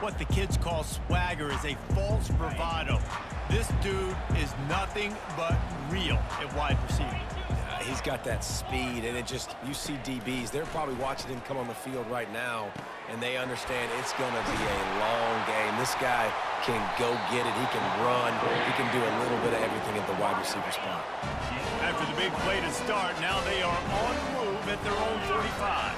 What the kids call swagger is a false bravado. This dude is nothing but real at wide receiver. He's got that speed, and you see DBs, they're probably watching him come on the field right now, and they understand it's going to be a long game. This guy can go get it. He can run. He can do a little bit of everything at the wide receiver spot. After the big play to start, now they are on the move at their own 45.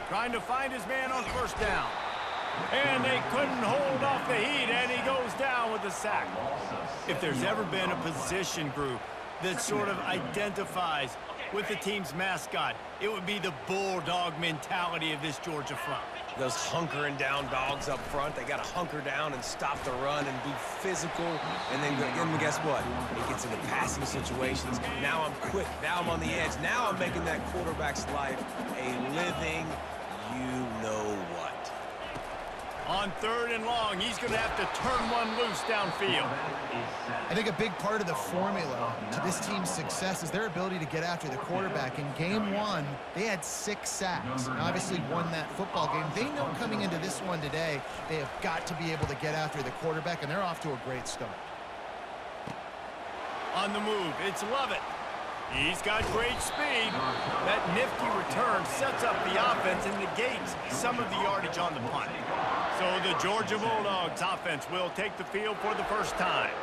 Trying to find his man on first down. And they couldn't hold off the heat, and he goes down with a sack. If there's ever been a position group that sort of identifies with the team's mascot, it would be the bulldog mentality of this Georgia front. Those hunkering down dogs up front, they got to hunker down and stop the run and be physical. And then guess what? It gets into passing situations. Now I'm quick. Now I'm on the edge. Now I'm making that quarterback's life a living you-know-what. On 3rd and long, he's going to have to turn one loose downfield. I think a big part of the formula to this team's success is their ability to get after the quarterback. In game 1, they had 6 sacks and obviously won that football game. They know coming into this one today, they have got to be able to get after the quarterback, and they're off to a great start. On the move, it's Lovett. He's got great speed. That nifty return sets up the offense and negates some of the yardage on the punt. So the Georgia Bulldogs offense will take the field for the first time.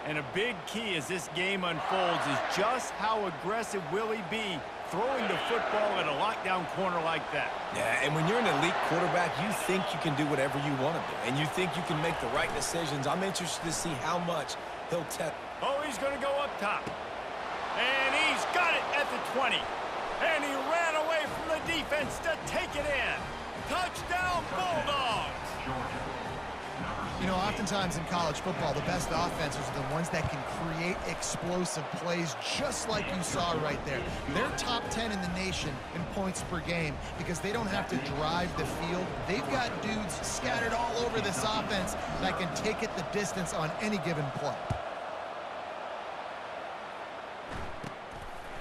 And a big key as this game unfolds is just how aggressive will he be throwing the football at a lockdown corner like that. Yeah, and when you're an elite quarterback, you think you can do whatever you want to do. And you think you can make the right decisions. I'm interested to see how much he'll test. Oh, he's going to go up top. And he's got it at the 20. And he ran away from the defense to take it in. Touchdown, Bulldogs! You know, oftentimes in college football, the best offenses are the ones that can create explosive plays, just like you saw right there. They're top 10 in the nation in points per game because they don't have to drive the field. They've got dudes scattered all over this offense that can take it the distance on any given play.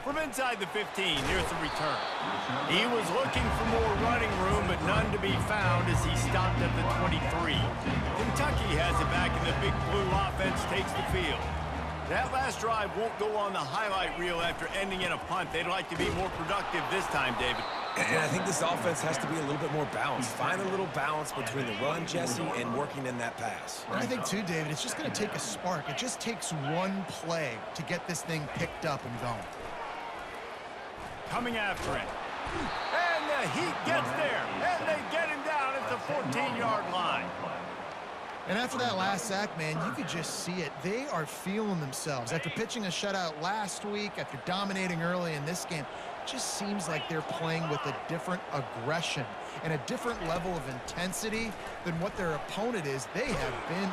From inside the 15, here's the return. He was looking for more running room, but none to be found as he stopped at the 23. Kentucky has it back, and the Big Blue offense takes the field. That last drive won't go on the highlight reel after ending in a punt. They'd like to be more productive this time, David. And I think this offense has to be a little bit more balanced. Find a little balance between the run, Jesse, and working in that pass. And I think, too, David, it's just going to take a spark. It just takes one play to get this thing picked up and going. Coming after him. And the Heat gets there. And they get him down at the 14-yard line. And after that last sack, man, you could just see it. They are feeling themselves. After pitching a shutout last week, after dominating early in this game, it just seems like they're playing with a different aggression and a different level of intensity than what their opponent is. They have been...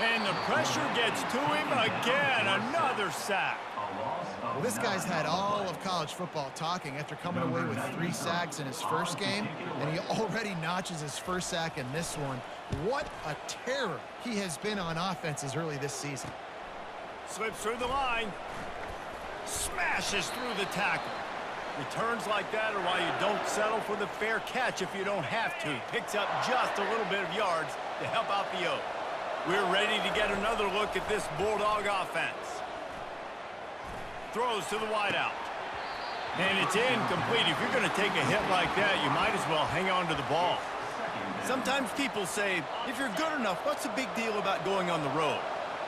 And the pressure gets to him again. Another sack. Well, this guy's had all of college football talking after coming away with 3 sacks in his first game, and he already notches his first sack in this one. What a terror he has been on offenses early this season. Slips through the line. Smashes through the tackle. Returns like that are why you don't settle for the fair catch if you don't have to. Picks up just a little bit of yards to help out the O. We're ready to get another look at this Bulldog offense. Throws to the wideout. And it's incomplete. If you're going to take a hit like that, you might as well hang on to the ball. Sometimes people say, if you're good enough, what's the big deal about going on the road?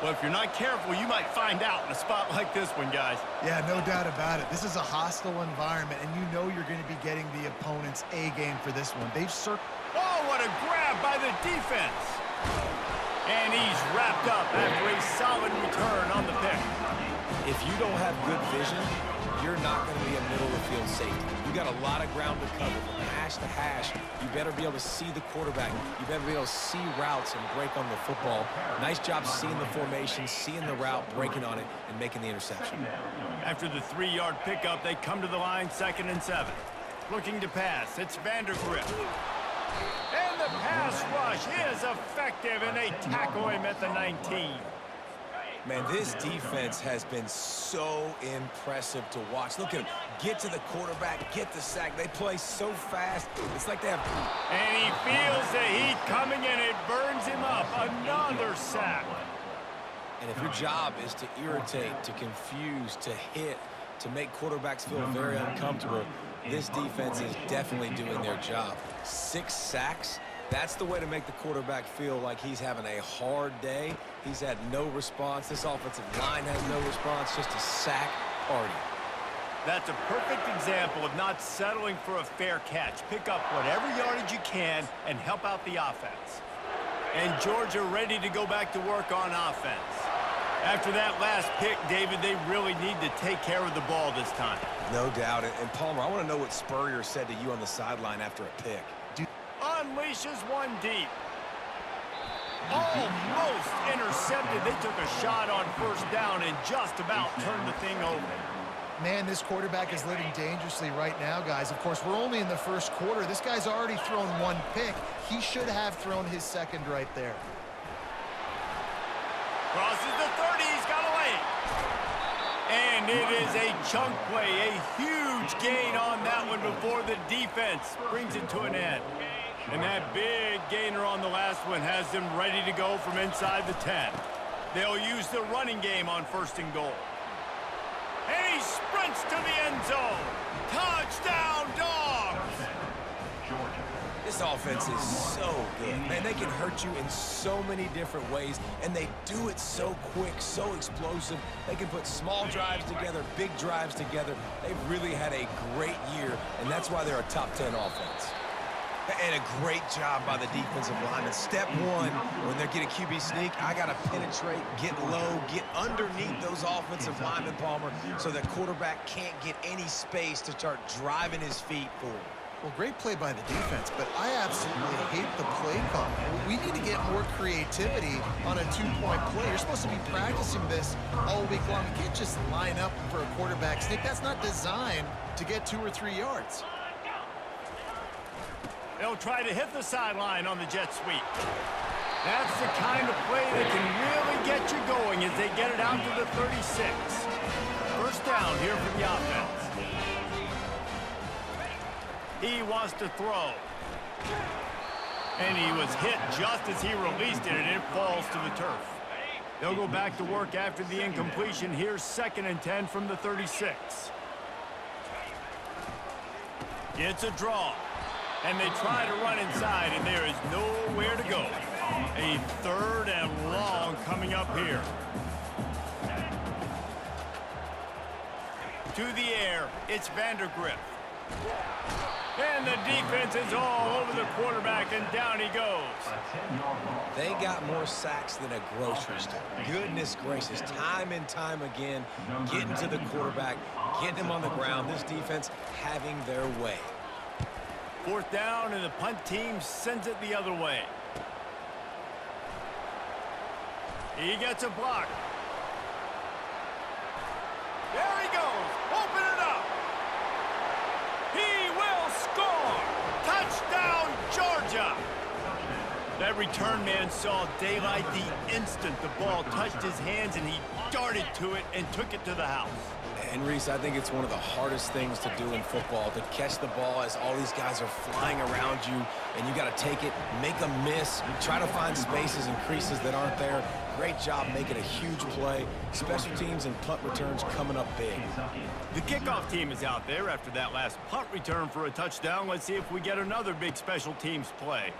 Well, if you're not careful, you might find out in a spot like this one, guys. Yeah, no doubt about it. This is a hostile environment, and you know you're going to be getting the opponent's A game for this one. They've circled. Oh, what a grab by the defense. And he's wrapped up after a solid return on the pick. If you don't have good vision, you're not going to be a middle-of-the-field safety. You got a lot of ground to cover from hash to hash. You better be able to see the quarterback. You better be able to see routes and break on the football. Nice job seeing the formation, seeing the route, breaking on it, and making the interception. After the 3-yard pickup, they come to the line 2nd and 7. Looking to pass, it's Vandergrift. And the pass rush is effective, and they tackle him at the 19. Man, this defense has been so impressive to watch. Look at them. Get to the quarterback, get the sack. They play so fast. It's like they have... And he feels the heat coming, and it burns him up. Another sack. And if your job is to irritate, to confuse, to hit, to make quarterbacks feel very uncomfortable, this defense is definitely doing their job. 6 sacks, that's the way to make the quarterback feel like he's having a hard day. He's had no response. This offensive line has no response, just a sack party. That's a perfect example of not settling for a fair catch. Pick up whatever yardage you can and help out the offense. And Georgia ready to go back to work on offense. After that last pick, David, they really need to take care of the ball this time. No doubt. And Palmer, I want to know what Spurrier said to you on the sideline after a pick. Unleashes one deep. Almost intercepted. They took a shot on first down and just about turned the thing over. Man, this quarterback is living dangerously right now, guys. Of course, we're only in the first quarter. This guy's already thrown 1 pick. He should have thrown his second right there. Crosses the 30. He's got away. And it is a chunk play. A huge gain on that one before the defense brings it to an end. And that big gainer on the last one has them ready to go from inside the 10. They'll use the running game on 1st and goal. And he sprints to the end zone. Touchdown, Dogs! This offense is so good. Man, they can hurt you in so many different ways, and they do it so quick, so explosive. They can put small drives together, big drives together. They've really had a great year, and that's why they're a top 10 offense. And a great job by the defensive lineman. Step one, when they're getting QB sneak, I got to penetrate, get low, get underneath those offensive linemen, Palmer, so the quarterback can't get any space to start driving his feet forward. Well, great play by the defense, but I absolutely hate the play call. We need to get more creativity on a 2-point play. You're supposed to be practicing this all week long. You can't just line up for a quarterback sneak. That's not designed to get 2 or 3 yards. They'll try to hit the sideline on the jet sweep. That's the kind of play that can really get you going as they get it out to the 36. First down here for the offense. He wants to throw. And he was hit just as he released it, and it falls to the turf. They'll go back to work after the incompletion. Here's 2nd and 10 from the 36. It's a draw. And they try to run inside, and there is nowhere to go. A 3rd and long coming up here. To the air, it's Vandergriff. And the defense is all over the quarterback, and down he goes. They got more sacks than a grocery store. Goodness gracious, time and time again, getting to the quarterback, getting him on the ground. This defense having their way. 4th down, and the punt team sends it the other way. He gets a block. There he goes. Open it up. He will score. Touchdown, Georgia. That return man saw daylight the instant the ball touched his hands, and he darted to it and took it to the house. And Reese, I think it's one of the hardest things to do in football, to catch the ball as all these guys are flying around you, and you got to take it, make a miss, try to find spaces and creases that aren't there. Great job making a huge play. Special teams and punt returns coming up big. The kickoff team is out there after that last punt return for a touchdown. Let's see if we get another big special teams play.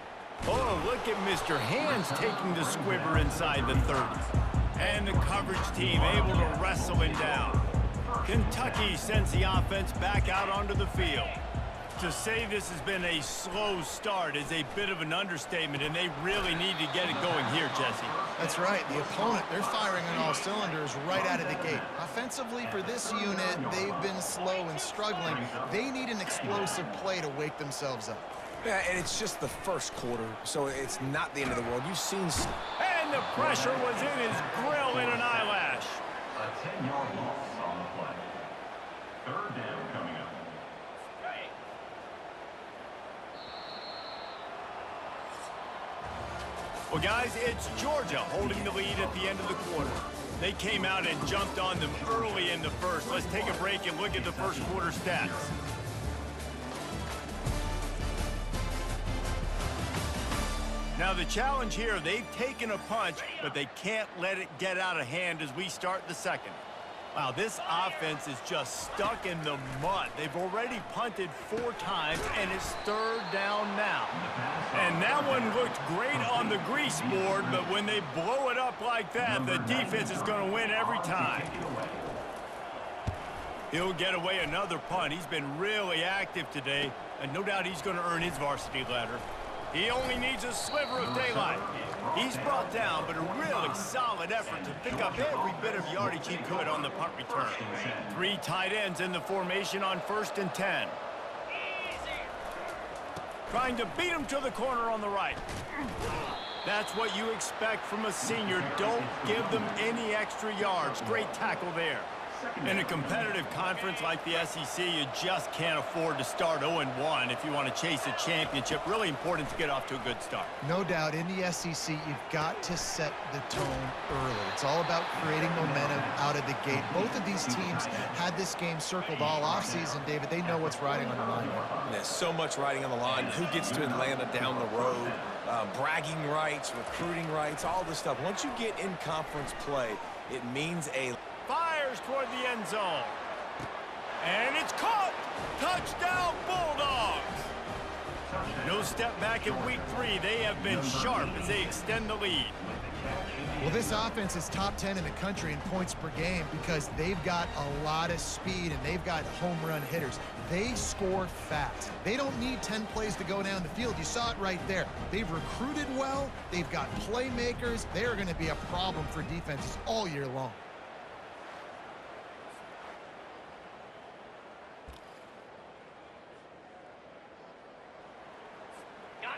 Oh, look at Mr. Hands taking the squibber inside the 30. And the coverage team able to wrestle him down. Kentucky sends the offense back out onto the field. To say this has been a slow start is a bit of an understatement, and they really need to get it going here, Jesse. That's right. The opponent, they're firing on all cylinders right out of the gate. Offensively, for this unit, they've been slow and struggling. They need an explosive play to wake themselves up. Yeah, and it's just the first quarter, so it's not the end of the world. You've seen... And the pressure was in his grill in an eyelash. A 10-yard loss on the play. 3rd down coming up. Well, guys, it's Georgia holding the lead at the end of the quarter. They came out and jumped on them early in the first. Let's take a break and look at the first quarter stats. Now the challenge here, they've taken a punch, but they can't let it get out of hand as we start the second. Wow, this offense is just stuck in the mud. They've already punted 4 times, and it's third down now. And that one looked great on the grease board, but when they blow it up like that, the defense is going to win every time. He'll get away another punt. He's been really active today, and no doubt he's going to earn his varsity letter. He only needs a sliver of daylight. He's brought down, but a really solid effort to pick up every bit of yardage he could on the punt return. 3 tight ends in the formation on 1st and 10. Trying to beat him to the corner on the right. That's what you expect from a senior. Don't give them any extra yards. Great tackle there. In a competitive conference like the SEC, you just can't afford to start 0-1 if you want to chase a championship. Really important to get off to a good start. No doubt, in the SEC, you've got to set the tone early. It's all about creating momentum out of the gate. Both of these teams had this game circled all offseason, David. They know what's riding on the line here. There's so much riding on the line. Who gets to Atlanta down the road? Bragging rights, recruiting rights, all this stuff. Once you get in conference play, it means a... Fires toward the end zone. And it's caught. Touchdown, Bulldogs. No step back in week 3. They have been sharp as they extend the lead. Well, this offense is top 10 in the country in points per game because they've got a lot of speed and they've got home run hitters. They score fast. They don't need 10 plays to go down the field. You saw it right there. They've recruited well. They've got playmakers. They are going to be a problem for defenses all year long.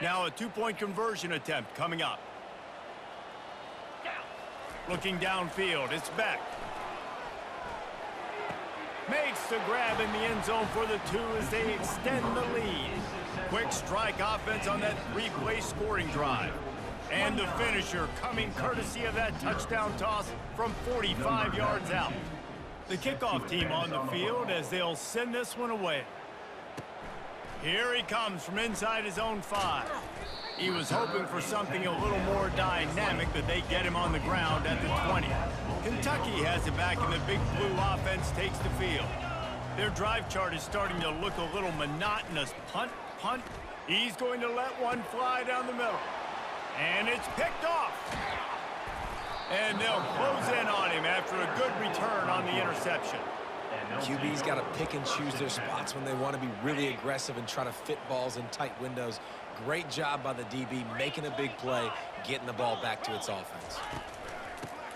Now a 2-point conversion attempt coming up. Looking downfield, it's Beck. Makes the grab in the end zone for the 2 as they extend the lead. Quick strike offense on that 3-play scoring drive. And the finisher coming courtesy of that touchdown toss from 45 yards out. The kickoff team on the field as they'll send this one away. Here he comes from inside his own 5. He was hoping for something a little more dynamic, but they get him on the ground at the 20. Kentucky has it back, and the Big Blue offense takes the field. Their drive chart is starting to look a little monotonous. Punt, punt. He's going to let one fly down the middle. And it's picked off. And they'll close in on him after a good return on the interception. QB's got to pick and choose their spots when they want to be really aggressive and try to fit balls in tight windows. Great job by the DB making a big play, getting the ball back to its offense.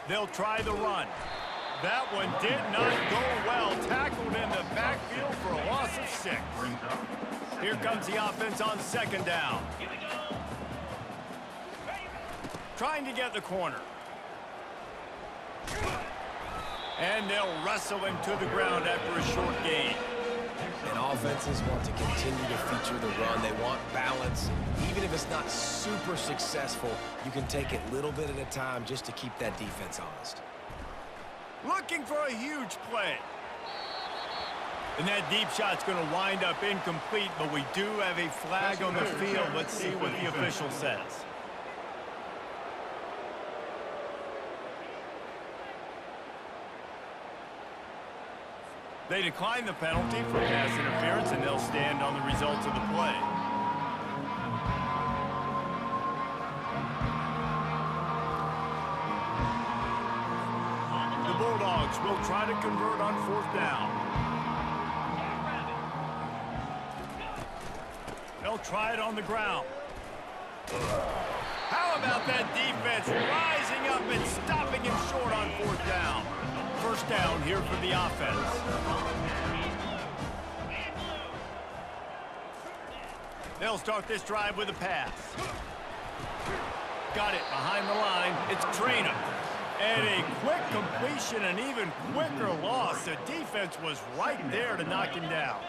They'll try the run. That one did not go well. Tackled in the backfield for a loss of 6. Here comes the offense on 2nd down. Trying to get the corner. And they'll wrestle him to the ground after a short gain. And offenses want to continue to feature the run. They want balance. Even if it's not super successful, you can take it little bit at a time just to keep that defense honest. Looking for a huge play. And that deep shot's going to wind up incomplete, but we do have a flag on the field. Let's see what the official says. They decline the penalty for pass interference, and they'll stand on the results of the play. The Bulldogs will try to convert on 4th down. They'll try it on the ground. How about that defense rising up and stopping him short on 4th down? 1st down here for the offense. They'll start this drive with a pass. Got it behind the line. It's Traynor. And a quick completion, an even quicker loss. The defense was right there to knock him down.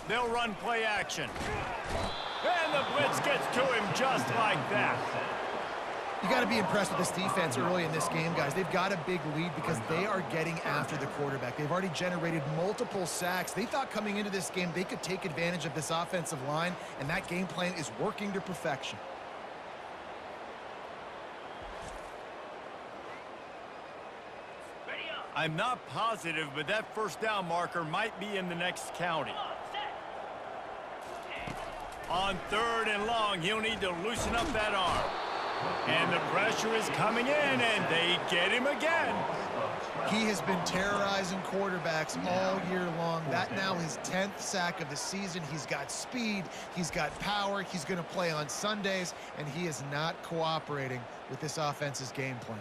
They'll run play action. And the blitz gets to him just like that. You got to be impressed with this defense early in this game, guys. They've got a big lead because they are getting after the quarterback. They've already generated multiple sacks. They thought coming into this game they could take advantage of this offensive line, and that game plan is working to perfection. I'm not positive, but that first down marker might be in the next county. On 3rd and long, he'll need to loosen up that arm. And the pressure is coming in, and they get him again. He has been terrorizing quarterbacks all year long. That now his 10th sack of the season. He's got speed, he's got power, he's going to play on Sundays, and he is not cooperating with this offense's game plan.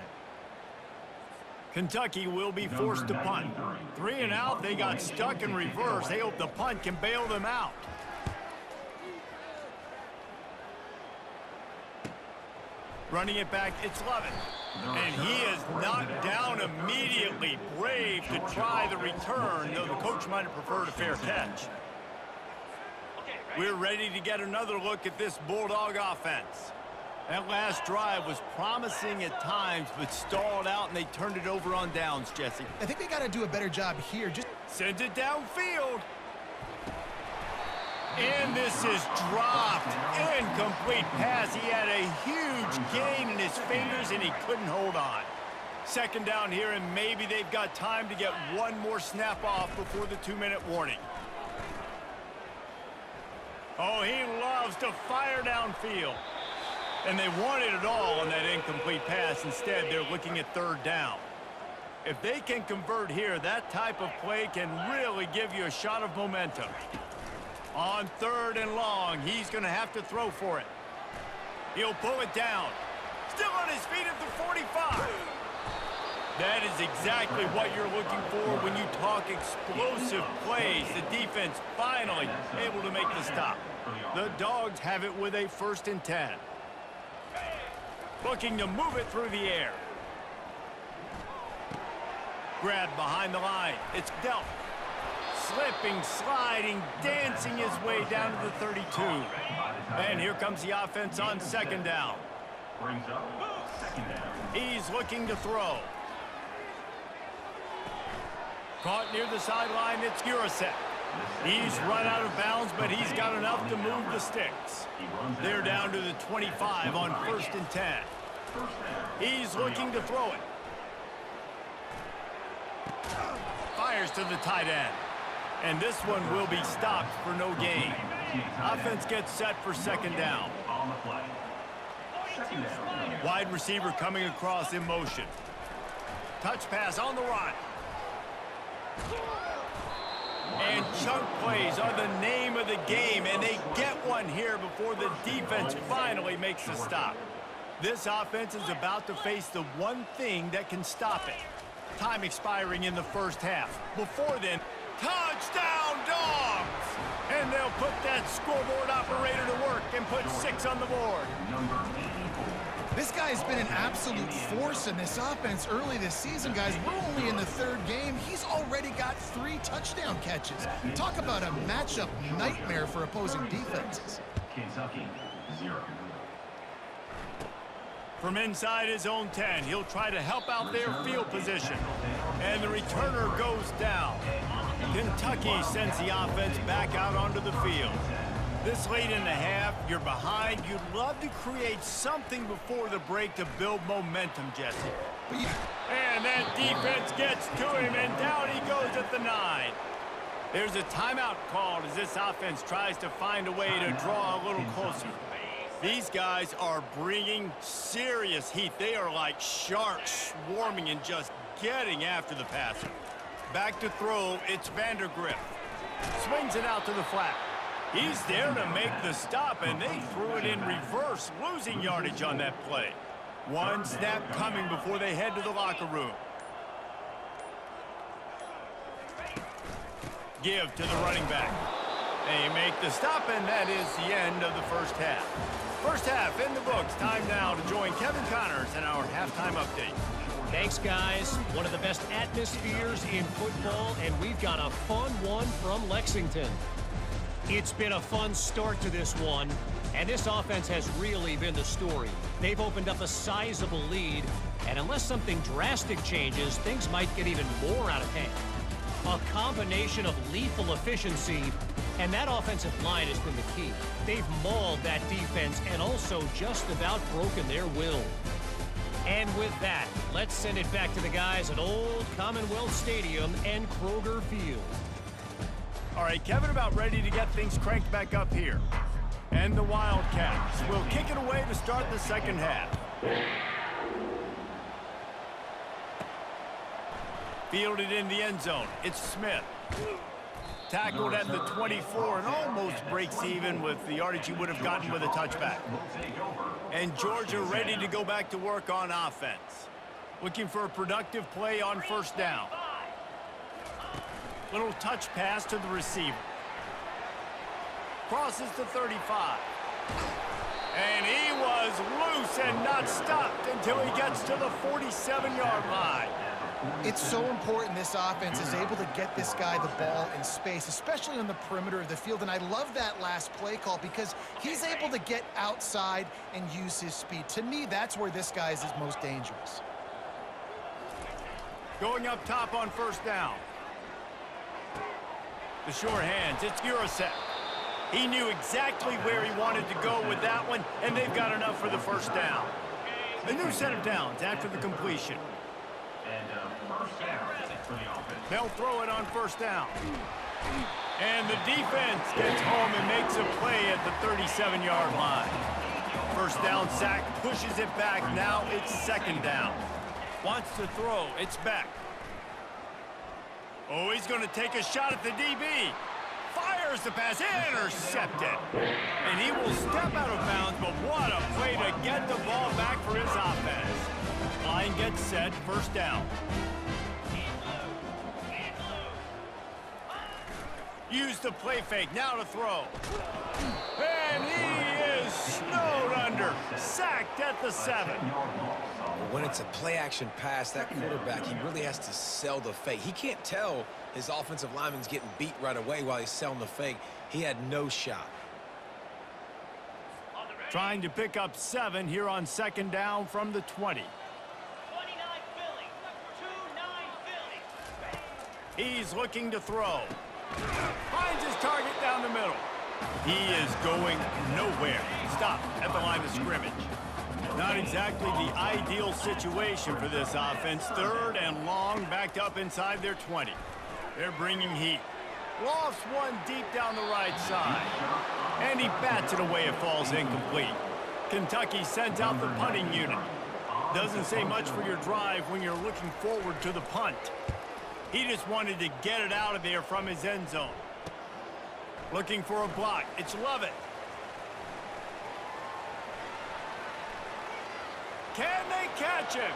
Kentucky will be forced to punt. 3 and out, they got stuck in reverse. They hope the punt can bail them out. Running it back, it's Lovett. And he is knocked down immediately. Brave to try the return, though the coach might have preferred a fair catch. We're ready to get another look at this Bulldog offense. That last drive was promising at times, but stalled out, and they turned it over on downs, Jesse. I think they got to do a better job here. Just sends it downfield. And this is dropped. Incomplete pass. He had a huge gain in his fingers, and he couldn't hold on. 2nd down here, and maybe they've got time to get one more snap off before the 2-minute warning. Oh, he loves to fire downfield. And they wanted it all on that incomplete pass. Instead, they're looking at 3rd down. If they can convert here, that type of play can really give you a shot of momentum. On 3rd and long, he's going to have to throw for it. He'll pull it down. Still on his feet at the 45. That is exactly what you're looking for when you talk explosive plays. The defense finally able to make the stop. The Dogs have it with a 1st and 10. Looking to move it through the air. Grabbed behind the line. It's dealt. Slipping, sliding, dancing his way down to the 32. And here comes the offense on 2nd down. He's looking to throw. Caught near the sideline, it's Urasek. He's run out of bounds, but he's got enough to move the sticks. They're down to the 25 on 1st and 10. He's looking to throw it. Fires to the tight end. And this one will be stopped for no gain. Offense gets set for 2nd down. Wide receiver coming across in motion. Touch pass on the run. And chunk plays are the name of the game, and they get one here before the defense finally makes the stop. This offense is about to face the one thing that can stop it. Time expiring in the 1st half. Before then, touchdown Dogs! And they'll put that scoreboard operator to work and put 6 on the board. this guy's been an absolute force in this offense early this season, guys. We're only in the 3rd game. He's already got 3 touchdown catches. Talk about a matchup nightmare for opposing defenses. Kentucky, 0. From inside his own 10, he'll try to help out their field position. And the returner goes down. Kentucky sends the offense back out onto the field. This late in the half, you're behind. You'd love to create something before the break to build momentum, Jesse. And that defense gets to him, and down he goes at the 9. There's a timeout called as this offense tries to find a way to draw a little closer. These guys are bringing serious heat. They are like sharks swarming and just getting after the passer. Back to throw, it's Vandergrift. Swings it out to the flat. He's there to make the stop, and they threw it in reverse, losing yardage on that play. One snap coming before they head to the locker room. Give to the running back. They make the stop, and that is the end of the 1st half. 1st half in the books. Time now to join Kevin Connors in our halftime update. Thanks, guys. One of the best atmospheres in football, and we've got a fun one from Lexington. It's been a fun start to this one, and this offense has really been the story. They've opened up a sizable lead, and unless something drastic changes, things might get even more out of hand. A combination of lethal efficiency, and that offensive line has been the key. They've mauled that defense and also just about broken their will. And with that, let's send it back to the guys at Old Commonwealth Stadium and Kroger Field. All right, Kevin, about ready to get things cranked back up here. And the Wildcats will kick it away to start the second half. Fielded in the end zone. It's Smith. Tackled at the 24 and almost breaks even with the yardage he would have gotten with a touchback. And Georgia ready to go back to work on offense. Looking for a productive play on first down. Little touch pass to the receiver. Crosses the 35. And he was loose and not stopped until he gets to the 47-yard line. It's so important this offense is able to get this guy the ball in space, especially on the perimeter of the field. And I love that last play call because he's able to get outside and use his speed. To me, that's where this guy is his most dangerous. Going up top on first down. The short hands, it's Urasek. He knew exactly where he wanted to go with that one, and they've got enough for the first down. A new set of downs after the completion. First down for the offense. They'll throw it on first down. And the defense gets home and makes a play at the 37-yard line. First down sack, pushes it back. Now it's second down. Wants to throw. It's back. Oh, he's going to take a shot at the DB. Fires the pass. Intercepted. And he will step out of bounds, but what a play to get the ball back for his offense. Line gets set. First down. Use the play fake. Now to throw. And he is snowed under. Sacked at the 7. When it's a play-action pass, that quarterback, he really has to sell the fake. He can't tell his offensive lineman's getting beat right away while he's selling the fake. He had no shot. Trying to pick up 7 here on second down from the 20. 29 Philly. 2-9 Philly. He's looking to throw. Finds his target down the middle. He is going nowhere. Stop at the line of scrimmage. Not exactly the ideal situation for this offense. Third and long, backed up inside their 20. They're bringing heat. Lost one deep down the right side. And he bats it away. It falls incomplete. Kentucky sends out the punting unit. Doesn't say much for your drive when you're looking forward to the punt. He just wanted to get it out of there from his end zone. Looking for a block. It's Lovett. Can they catch him?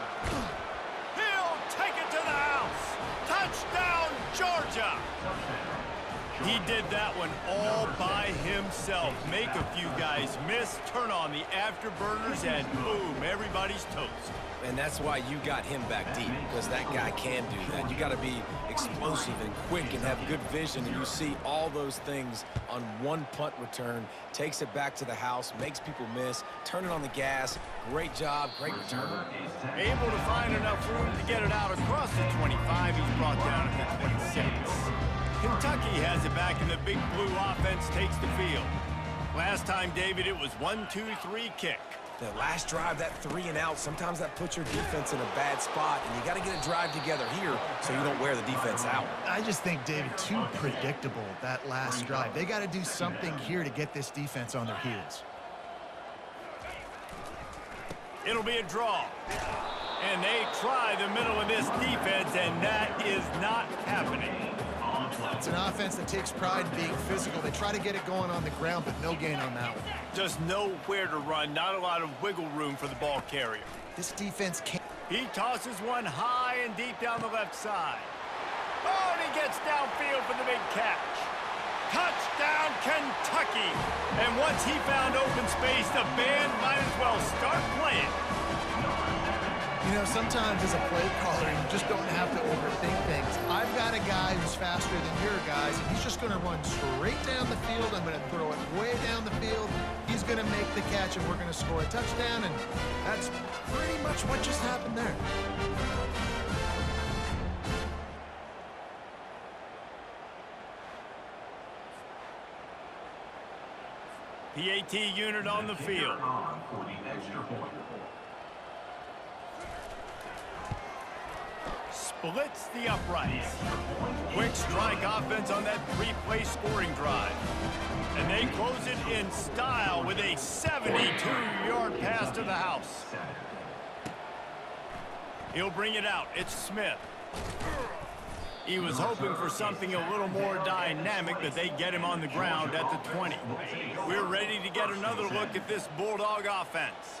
He'll take it to the house. Touchdown, Georgia. He did that one all by himself. Make a few guys miss, turn on the afterburners, and boom, everybody's toast. And that's why you got him back deep, because that guy can do that. You got to be explosive and quick and have good vision, and you see all those things on one punt return. Takes it back to the house, makes people miss, turning on the gas. Great job, great return. Able to find enough room to get it out across the 25. He's brought down at the 26. Kentucky has it back, and the big blue offense takes the field. Last time, David, it was 1-2-3 kick. The last drive, that 3 and out, sometimes that puts your defense in a bad spot, and you got to get a drive together here so you don't wear the defense out. I just think, David, too predictable, that last drive. They got to do something here to get this defense on their heels. It'll be a draw. And they try the middle of this defense, and that is not happening. It's an offense that takes pride in being physical. They try to get it going on the ground, but no gain on that one. Just nowhere to run. Not a lot of wiggle room for the ball carrier. This defense can't. He tosses one high and deep down the left side. Oh, and he gets downfield for the big catch. Touchdown, Kentucky. And once he found open space, the band might as well start playing. You know, sometimes as a play caller, you just don't have to overthink things. I've got a guy who's faster than your guys, and he's just going to run straight down the field. I'm going to throw it way down the field. He's going to make the catch, and we're going to score a touchdown, and that's pretty much what just happened there. PAT unit on the field. For the extra point. Splits the uprights. Quick strike offense on that three-play scoring drive. And they close it in style with a 72-yard pass to the house. He'll bring it out. It's Smith. He was hoping for something a little more dynamic, but they get him on the ground at the 20. We're ready to get another look at this Bulldog offense.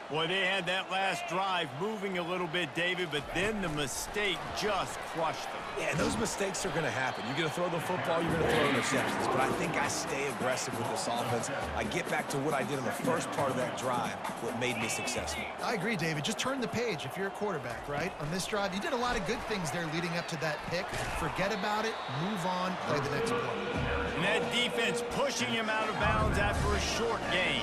Boy, they had that last drive moving a little bit, David, but then the mistake just crushed them. Yeah, those mistakes are going to happen. You're going to throw the football, you're going to throw interceptions. But I think I stay aggressive with this offense. I get back to what I did in the first part of that drive, what made me successful. I agree, David. Just turn the page if you're a quarterback, right? On this drive, you did a lot of good things there leading up to that pick. Forget about it, move on, play the next play. And that defense pushing him out of bounds after a short gain.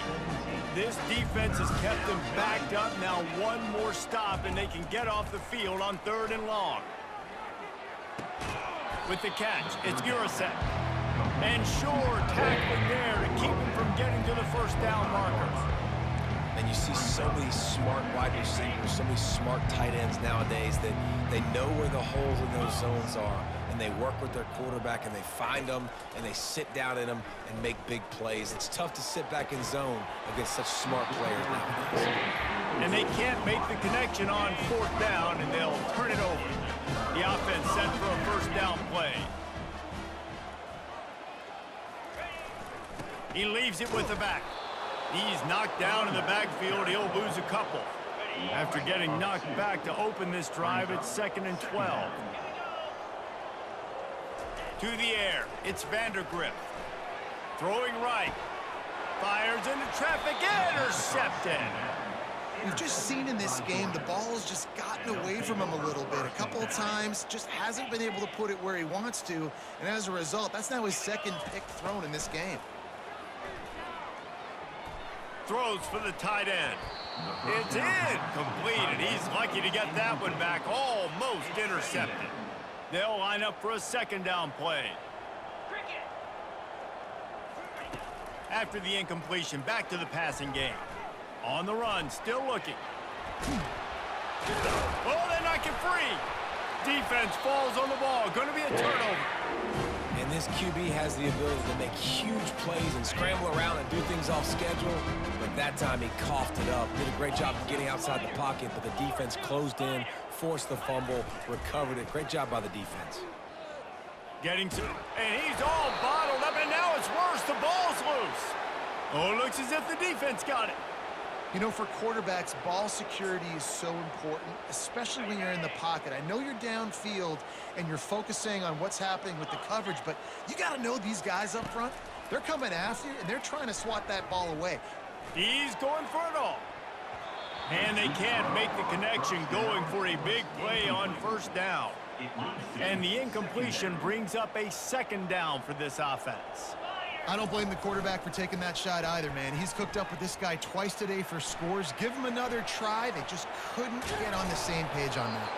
This defense has kept them backed up. Now one more stop, and they can get off the field on 3rd and long. With the catch, it's Gurasek. And Shore tackling there to keep him from getting to the first down marker. And you see so many smart wide receivers, so many smart tight ends nowadays that they know where the holes in those zones are. And they work with their quarterback, and they find them, and they sit down in them and make big plays. It's tough to sit back in zone against such smart players nowadays. And they can't make the connection on 4th down, and they'll turn it over. The offense set for a first down play. He leaves it with the back. He's knocked down in the backfield. He'll lose a couple. After getting knocked back to open this drive, it's 2nd and 12. To the air, it's Vandergrift. Throwing right. Fires into traffic, intercepted. We've just seen in this game the ball's just gotten away from him a little bit. A couple of times, just hasn't been able to put it where he wants to. And as a result, that's now his 2nd pick thrown in this game. Throws for the tight end. It's in. Completed. He's lucky to get that one back. Almost intercepted. They'll line up for a 2nd down play. After the incompletion, back to the passing game. On the run, still looking. Oh, they knock it free. Defense falls on the ball. Going to be a turnover. And this QB has the ability to make huge plays and scramble around and do things off schedule. But that time he coughed it up. Did a great job of getting outside the pocket, but the defense closed in, forced the fumble, recovered it. Great job by the defense. Getting to, and he's all bottled up, and now it's worse. The ball's loose. Oh, it looks as if the defense got it. You know, for quarterbacks, ball security is so important, especially when you're in the pocket. I know you're downfield and you're focusing on what's happening with the coverage, but you got to know these guys up front. They're coming after you, and they're trying to swat that ball away. He's going for it all. And they can't make the connection, going for a big play on 1st down. And the incompletion brings up a 2nd down for this offense. I don't blame the quarterback for taking that shot either, man. He's cooked up with this guy twice today for scores. Give him another try. They just couldn't get on the same page on that.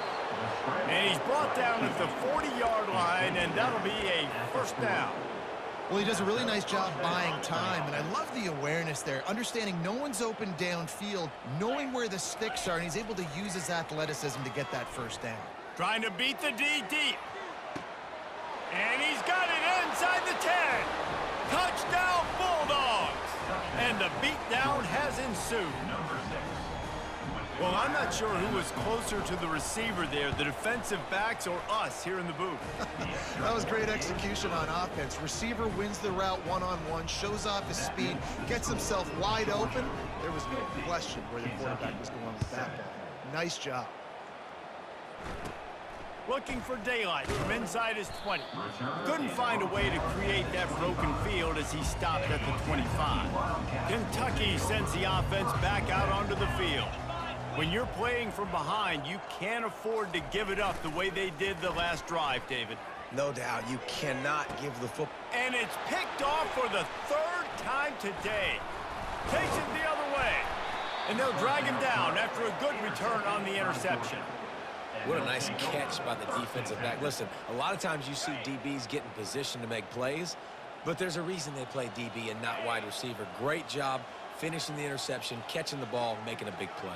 And he's brought down at the 40-yard line, and that'll be a 1st down. Well, he does a really nice job buying time, and I love the awareness there, understanding no one's open downfield, knowing where the sticks are, and he's able to use his athleticism to get that 1st down. Trying to beat the D deep. And he's got it inside the 10. Touchdown, Bulldogs! And the beatdown has ensued. Well, I'm not sure who was closer to the receiver there, the defensive backs or us here in the booth. That was great execution on offense. Receiver wins the route one-on-one, shows off his speed, gets himself wide open. There was no question where the quarterback was going with that ball. Nice job. Looking for daylight from inside his 20. Couldn't find a way to create that broken field as he stopped at the 25. Kentucky sends the offense back out onto the field. When you're playing from behind, you can't afford to give it up the way they did the last drive, David. No doubt, you cannot give the football. And it's picked off for the third time today. Takes it the other way. And they'll drag him down after a good return on the interception. What a nice catch by the defensive back. Listen, a lot of times you see DBs get in position to make plays, but there's a reason they play DB and not wide receiver. Great job finishing the interception, catching the ball, and making a big play.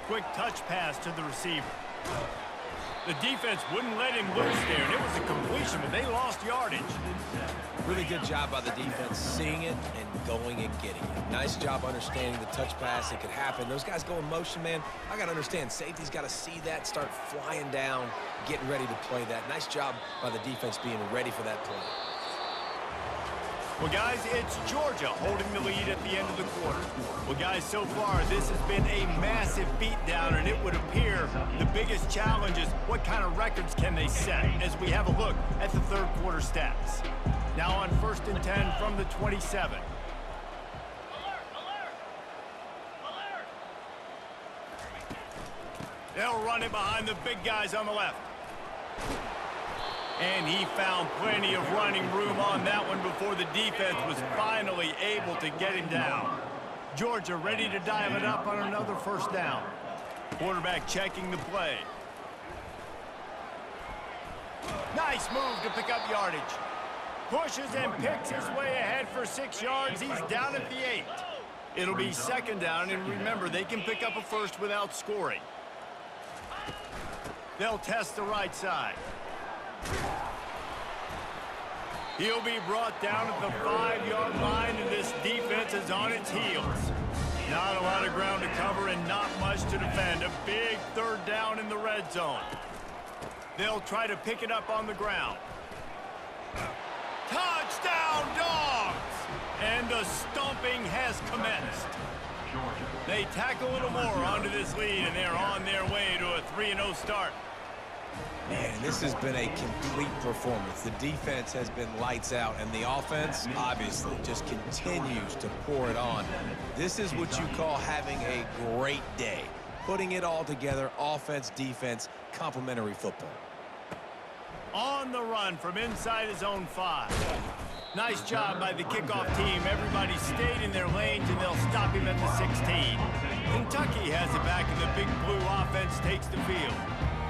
Quick touch pass to the receiver. The defense wouldn't let him loose there, and it was a completion, but they lost yardage. Really good job by the defense seeing it and going and getting it. Nice job understanding the touch pass. It could happen. Those guys go in motion, man. I got to understand, safety's got to see that, start flying down, getting ready to play that. Nice job by the defense being ready for that play. Well, guys, it's Georgia holding the lead at the end of the quarter. Well, guys, so far, this has been a massive beatdown, and it would appear the biggest challenge is what kind of records can they set as we have a look at the third quarter stats. Now on 1st and 10 from the 27. They'll run it behind the big guys on the left. And he found plenty of running room on that one before the defense was finally able to get him down. Georgia ready to dial it up on another first down. Quarterback checking the play. Nice move to pick up yardage. Pushes and picks his way ahead for 6 yards. He's down at the 8. It'll be second down, and remember, they can pick up a first without scoring. They'll test the right side. He'll be brought down at the 5-yard line, and this defense is on its heels. Not a lot of ground to cover and not much to defend. A big third down in the red zone. They'll try to pick it up on the ground. Touchdown, Dogs! And the stomping has commenced. They tack a little more onto this lead, and they're on their way to a 3-0 start. Man, this has been a complete performance. The defense has been lights out, and the offense, obviously, just continues to pour it on. This is what you call having a great day. Putting it all together, offense, defense, complementary football. On the run from inside his own 5. Nice job by the kickoff team. Everybody stayed in their lanes, and they'll stop him at the 16. Kentucky has it back, and the Big Blue offense takes the field.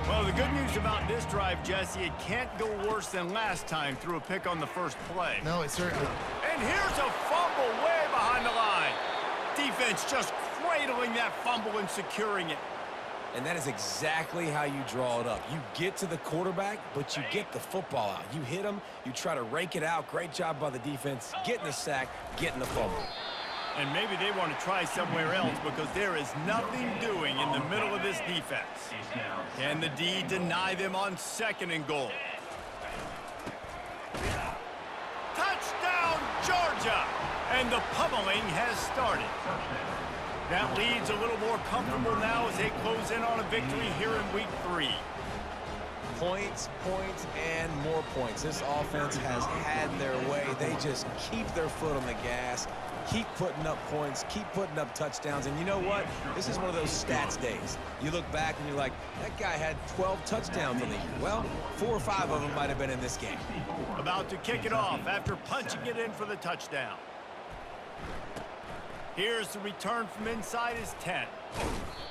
Well, the good news about this drive, Jesse, it can't go worse than last time through a pick on the first play. No, it certainly. And here's a fumble way behind the line. Defense just cradling that fumble and securing it. And that is exactly how you draw it up. You get to the quarterback, but you get the football out. You hit him, you try to rake it out. Great job by the defense, getting the sack, getting the fumble. And maybe they want to try somewhere else because there is nothing doing in the middle of this defense. Can the D deny them on 2nd and goal? Touchdown, Georgia! And the pummeling has started. That lead's a little more comfortable now as they close in on a victory here in week 3. Points, points, and more points. This offense has had their way. They just keep their foot on the gas, keep putting up points, keep putting up touchdowns. And you know what? This is one of those stats days. You look back and you're like, that guy had 12 touchdowns in the year. Well, 4 or 5 of them might have been in this game. About to kick it off after punching it in for the touchdown. Here's the return from inside his 10.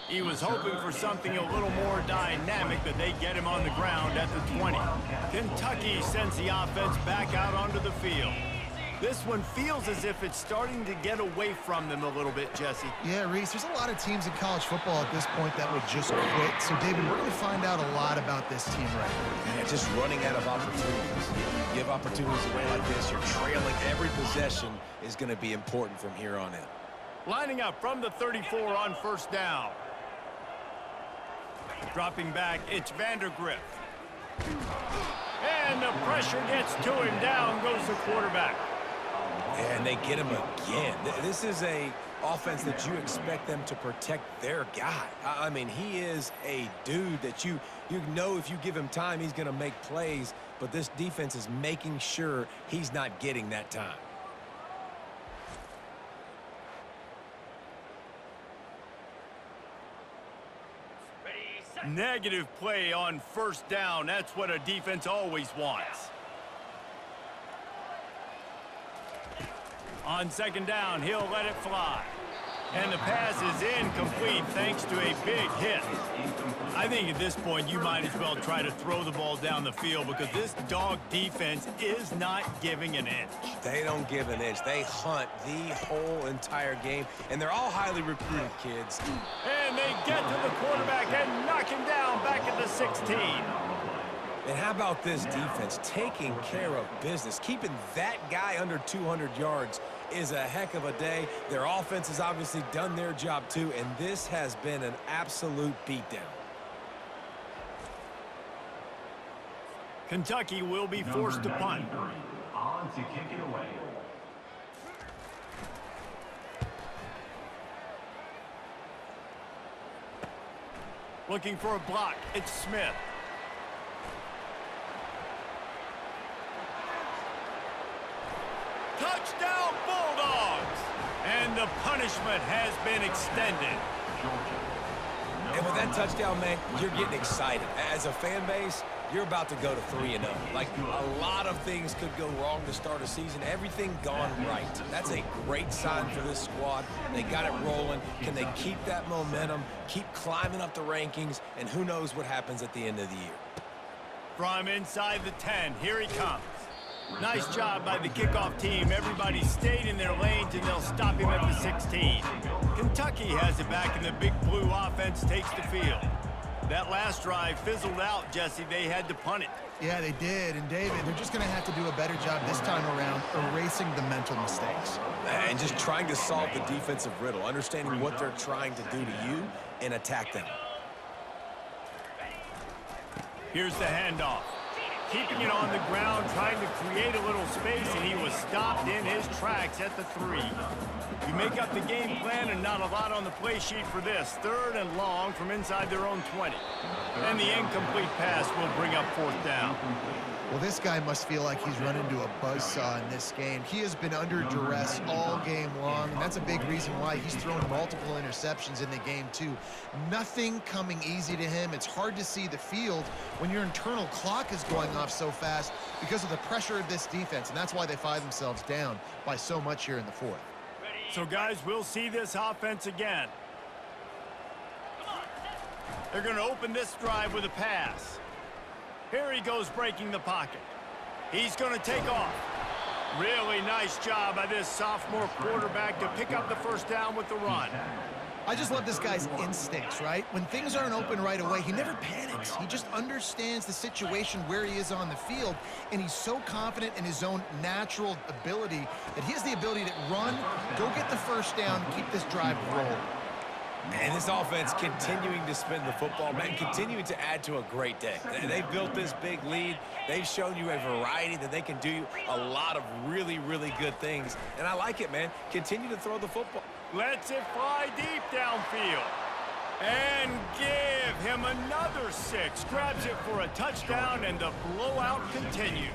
He was hoping for something a little more dynamic, but they get him on the ground at the 20. Kentucky sends the offense back out onto the field. This one feels as if it's starting to get away from them a little bit, Jesse. Yeah, Reese, there's a lot of teams in college football at this point that would just quit. So, David, we're going to find out a lot about this team right now. Yeah, just running out of opportunities. You give opportunities away like this, you're trailing. Every possession is going to be important from here on in. Lining up from the 34 on first down. Dropping back, it's Vandergriff. And the pressure gets to him. Down goes the quarterback. And they get him again. This is a offense that you expect them to protect their guy. I mean, he is a dude that you know if you give him time, he's going to make plays. But this defense is making sure he's not getting that time. Negative play on first down. That's what a defense always wants. On second down, he'll let it fly. And the pass is incomplete thanks to a big hit. I think at this point you might as well try to throw the ball down the field because this dog defense is not giving an inch. They don't give an inch. They hunt the whole entire game, and they're all highly recruited kids. And they get to the quarterback and knock him down back at the 16. And how about this defense taking care of business? Keeping that guy under 200 yards is a heck of a day. Their offense has obviously done their job too, and this has been an absolute beatdown. Kentucky will be forced to punt. On to kick it away. Looking for a block. It's Smith. Touchdown Bulldogs! And the punishment has been extended. And with that touchdown, man, you're getting excited. As a fan base, you're about to go to 3-0. Like, a lot of things could go wrong to start a season. Everything gone right. That's a great sign for this squad. They got it rolling. Can they keep that momentum, keep climbing up the rankings, and who knows what happens at the end of the year. From inside the 10, here he comes. Nice job by the kickoff team. Everybody stayed in their lanes, and they'll stop him at the 16. Kentucky has it back, and the big blue offense takes the field. That last drive fizzled out, Jesse. They had to punt it. Yeah, they did. And, David, they're just going to have to do a better job this time around erasing the mental mistakes. And just trying to solve the defensive riddle, understanding what they're trying to do to you and attack them. Here's the handoff. Keeping it on the ground, trying to create a little space, and he was stopped in his tracks at the 3. You make up the game plan and not a lot on the play sheet for this. 3rd and long from inside their own 20. And the incomplete pass will bring up 4th down. Well, this guy must feel like he's run into a buzzsaw in this game. He has been under duress all game long, and that's a big reason why he's thrown multiple interceptions in the game, too. Nothing coming easy to him. It's hard to see the field when your internal clock is going off so fast because of the pressure of this defense, and that's why they find themselves down by so much here in the 4th. So, guys, we'll see this offense again. They're going to open this drive with a pass. Here he goes breaking the pocket. He's going to take off. Really nice job by this sophomore quarterback to pick up the first down with the run. I just love this guy's instincts, right? When things aren't open right away, he never panics. He just understands the situation where he is on the field, and he's so confident in his own natural ability that he has the ability to run, go get the first down, and keep this drive rolling. And this offense continuing to spin the football, man, continuing to add to a great day. They've built this big lead. They've shown you a variety that they can do a lot of really, really good things. And I like it, man. Continue to throw the football. Lets it fly deep downfield. And give him another 6. Grabs it for a touchdown, and the blowout continues.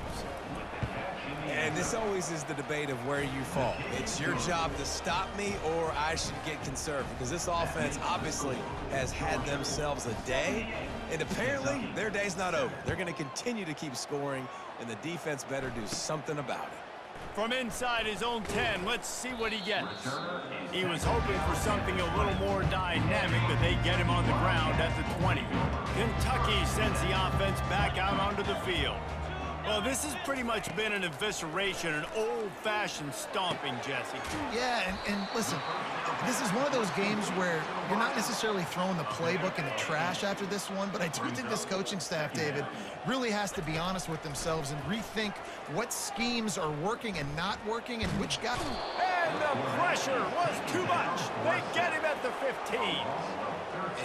And this always is the debate of where you fall. It's your job to stop me, or I should get conserved, because this offense obviously has had themselves a day, and apparently their day's not over. They're going to continue to keep scoring, and the defense better do something about it. From inside his own 10, let's see what he gets. He was hoping for something a little more dynamic, but they get him on the ground at the 20. Kentucky sends the offense back out onto the field. Well, this has pretty much been an evisceration, an old-fashioned stomping, Jesse. Yeah, and listen, this is one of those games where you're not necessarily throwing the playbook in the trash after this one, but I do think this coaching staff, David, really has to be honest with themselves and rethink what schemes are working and not working and which guy. And the pressure was too much. They get him at the 15.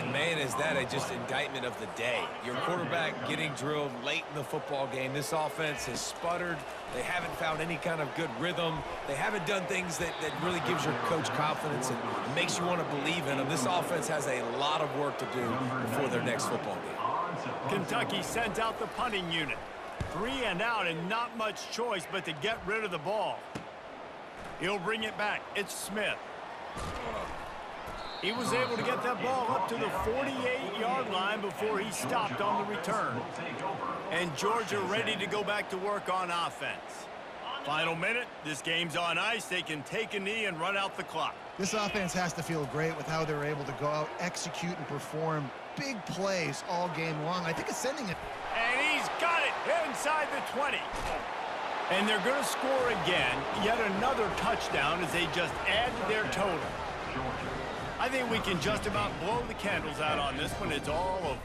And, man, is that just indictment of the day. Your quarterback getting drilled late in the football game. This offense has sputtered. They haven't found any kind of good rhythm. They haven't done things that really gives your coach confidence and makes you want to believe in them. This offense has a lot of work to do before their next football game. Kentucky sends out the punting unit. 3 and out and not much choice but to get rid of the ball. He'll bring it back. It's Smith. He was able to get that ball up to the 48-yard line before he stopped on the return. And Georgia ready to go back to work on offense. Final minute, this game's on ice. They can take a knee and run out the clock. This offense has to feel great with how they're able to go out, execute, and perform big plays all game long. I think it's sending it. And he's got it inside the 20. And they're going to score again, yet another touchdown as they just add to their total. I think we can just about blow the candles out on this one. It's all over.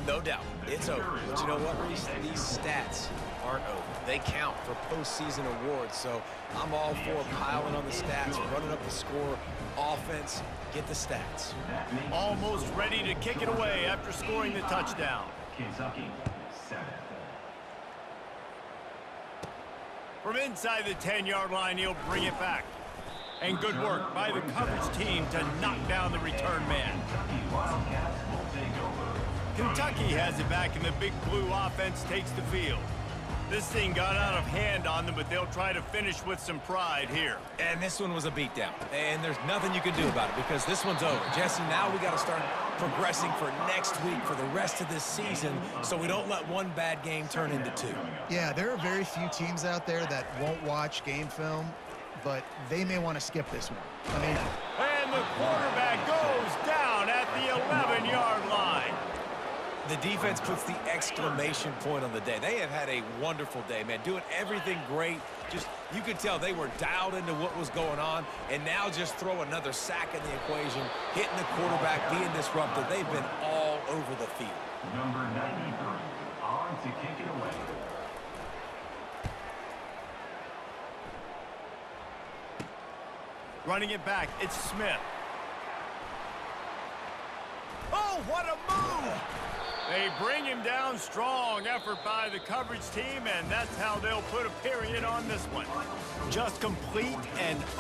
No doubt, it's over. But you know what, Reese? These stats aren't over. They count for postseason awards, so I'm all for piling on the stats, running up the score. Offense, get the stats. Almost ready to kick it away after scoring the touchdown. Kentucky, 7. From inside the 10-yard line, he'll bring it back. And good work by the coverage team to knock down the return man. Wildcats will take over. Kentucky has it back, and the big blue offense takes the field. This thing got out of hand on them, but they'll try to finish with some pride here. And this one was a beatdown. And there's nothing you can do about it because this one's over. Jesse, now we got to start progressing for next week, for the rest of this season, so we don't let one bad game turn into two. Yeah, there are very few teams out there that won't watch game film, but they may want to skip this one. I mean, And the quarterback goes down at the 11-yard line. The defense puts the exclamation point on the day. They have had a wonderful day, man, doing everything great. Just, you could tell they were dialed into what was going on, and now just throw another sack in the equation, hitting the quarterback, being disruptive. They've been all over the field. Number 93, on to kick it away. Running it back, it's Smith. Oh, what a move! They bring him down strong. Effort by the coverage team, and that's how they'll put a period on this one. Just complete and